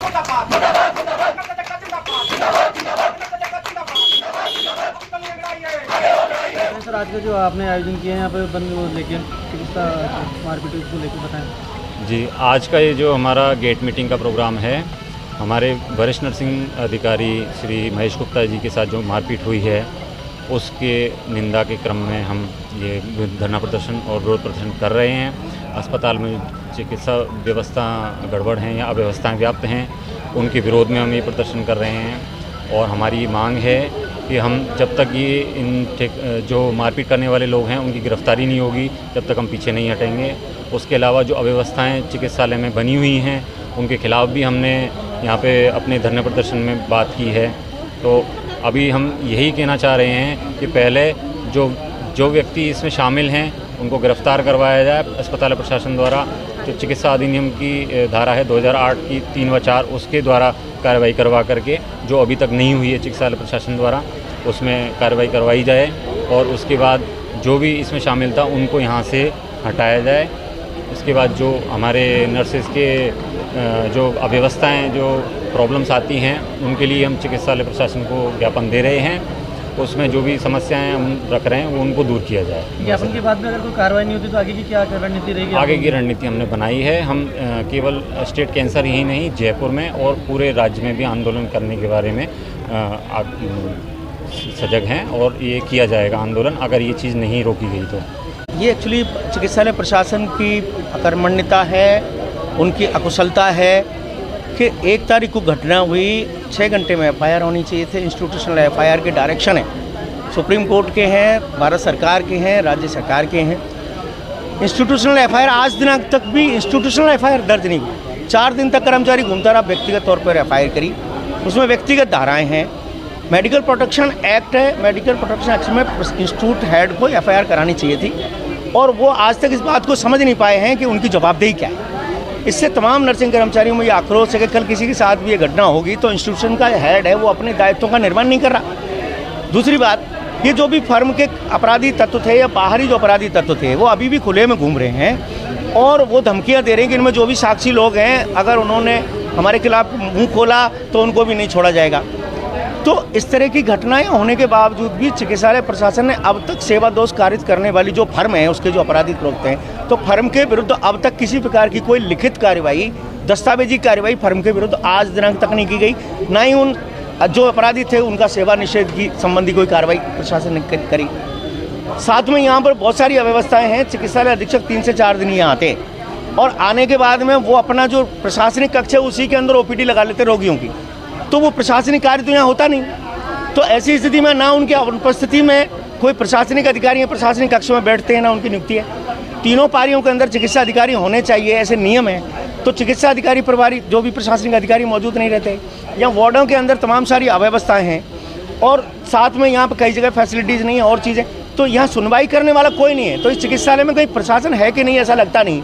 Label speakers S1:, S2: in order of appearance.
S1: Sir, आज का जो आपने आयोजन किया है यहाँ पे बंद वो लेके चिकित्सा मारपीट को लेकर बताएं।
S2: जी, आज का ये जो हमारा गेट मीटिंग का प्रोग्राम है, हमारे वरिष्ठ नर्सिंग अधिकारी श्री महेश गुप्ता जी के साथ जो मारपीट हुई है उसके निंदा के क्रम में हम ये धरना प्रदर्शन और विरोध प्रदर्शन कर रहे हैं। अस्पताल में चिकित्सा व्यवस्था गड़बड़ हैं या अव्यवस्थाएं व्याप्त हैं, उनके विरोध में हम ये प्रदर्शन कर रहे हैं। और हमारी मांग है कि हम जब तक ये जो मारपीट करने वाले लोग हैं उनकी गिरफ्तारी नहीं होगी तब तक हम पीछे नहीं हटेंगे। उसके अलावा जो अव्यवस्थाएं चिकित्सालय में बनी हुई हैं उनके खिलाफ़ भी हमने यहाँ पे अपने धरने प्रदर्शन में बात की है। तो अभी हम यही कहना चाह रहे हैं कि पहले जो व्यक्ति इसमें शामिल हैं उनको गिरफ्तार करवाया जाए अस्पताल प्रशासन द्वारा। जो चिकित्सा अधिनियम की धारा है 2008 की 3 व 4 उसके द्वारा कार्रवाई करवा करके जो अभी तक नहीं हुई है चिकित्सालय प्रशासन द्वारा उसमें कार्रवाई करवाई जाए और उसके बाद जो भी इसमें शामिल था उनको यहाँ से हटाया जाए। इसके बाद जो हमारे नर्सेज के जो अव्यवस्थाएं जो प्रॉब्लम्स आती हैं उनके लिए हम चिकित्सालय प्रशासन को ज्ञापन दे रहे हैं। उसमें जो भी समस्याएं हम रख रहे हैं वो उनको दूर किया जाए।
S1: ज्ञापन के बाद में अगर कोई कार्रवाई नहीं होती तो आगे की क्या रणनीति रहेगी?
S2: आगे की रणनीति हमने बनाई है। हम केवल स्टेट कैंसर ही नहीं जयपुर में और पूरे राज्य में भी आंदोलन करने के बारे में सजग हैं और ये किया जाएगा आंदोलन अगर ये चीज़ नहीं रोकी गई तो।
S3: ये एक्चुअली चिकित्सालय प्रशासन की अकर्मण्यता है, उनकी अकुशलता है कि 1 तारीख को घटना हुई 6 घंटे में एफआईआर होनी चाहिए थे। इंस्टीट्यूशनल एफआईआर के डायरेक्शन है, सुप्रीम कोर्ट के हैं, भारत सरकार के हैं, राज्य सरकार के हैं। इंस्टीट्यूशनल एफआईआर आज दिनांक तक भी इंस्टीट्यूशनल एफआईआर दर्ज नहीं हुई। 4 दिन तक कर्मचारी घूमता रहा, व्यक्तिगत तौर पर एफआईआर करी, उसमें व्यक्तिगत धाराएँ हैं। मेडिकल प्रोटेक्शन एक्ट है, मेडिकल प्रोटेक्शन एक्ट में इंस्टीट्यूट हेड को एफआईआर करानी चाहिए थी और वो आज तक इस बात को समझ नहीं पाए हैं कि उनकी जवाबदेही क्या है। इससे तमाम नर्सिंग कर्मचारियों में ये आक्रोश है कि कल किसी के साथ भी ये घटना होगी तो इंस्टीट्यूशन का हेड है वो अपने दायित्वों का निर्वहन नहीं कर रहा। दूसरी बात, ये जो भी फर्म के अपराधी तत्व थे या बाहरी जो अपराधी तत्व थे वो अभी भी खुले में घूम रहे हैं और वो धमकियां दे रहे हैं कि इनमें जो भी साक्षी लोग हैं अगर उन्होंने हमारे खिलाफ मुँह खोला तो उनको भी नहीं छोड़ा जाएगा। तो इस तरह की घटनाएं होने के बावजूद भी चिकित्सालय प्रशासन ने अब तक सेवा दोष कारित करने वाली जो फर्म है उसके जो अपराधिक लोग थे तो फर्म के विरुद्ध अब तक किसी प्रकार की कोई लिखित कार्रवाई, दस्तावेजी कार्रवाई फर्म के विरुद्ध आज दिनांक तक नहीं की गई। ना ही उन जो अपराधी थे उनका सेवा निषेध की संबंधी कोई कार्रवाई प्रशासन ने करी। साथ में यहाँ पर बहुत सारी अव्यवस्थाएँ हैं। चिकित्सालय अधीक्षक 3 से 4 दिन यहाँ आते और आने के बाद में वो अपना जो प्रशासनिक कक्ष है उसी के अंदर ओपीडी लगा लेते रोगियों की, तो वो प्रशासनिक कार्य तो यहाँ होता नहीं। तो ऐसी स्थिति में ना उनकी उपस्थिति में कोई प्रशासनिक अधिकारी प्रशासनिक कक्ष में बैठते हैं ना उनकी नियुक्ति है। तीनों पारियों के अंदर चिकित्सा अधिकारी होने चाहिए, ऐसे नियम है। तो चिकित्सा अधिकारी प्रभारी जो भी प्रशासनिक अधिकारी मौजूद नहीं रहते। यहाँ वार्डों के अंदर तमाम सारी अव्यवस्थाएँ हैं और साथ में यहाँ पर कई जगह फैसिलिटीज़ नहीं है और चीज़ें, तो यहाँ सुनवाई करने वाला कोई नहीं है। तो इस चिकित्सालय में कोई प्रशासन है कि नहीं ऐसा लगता नहीं।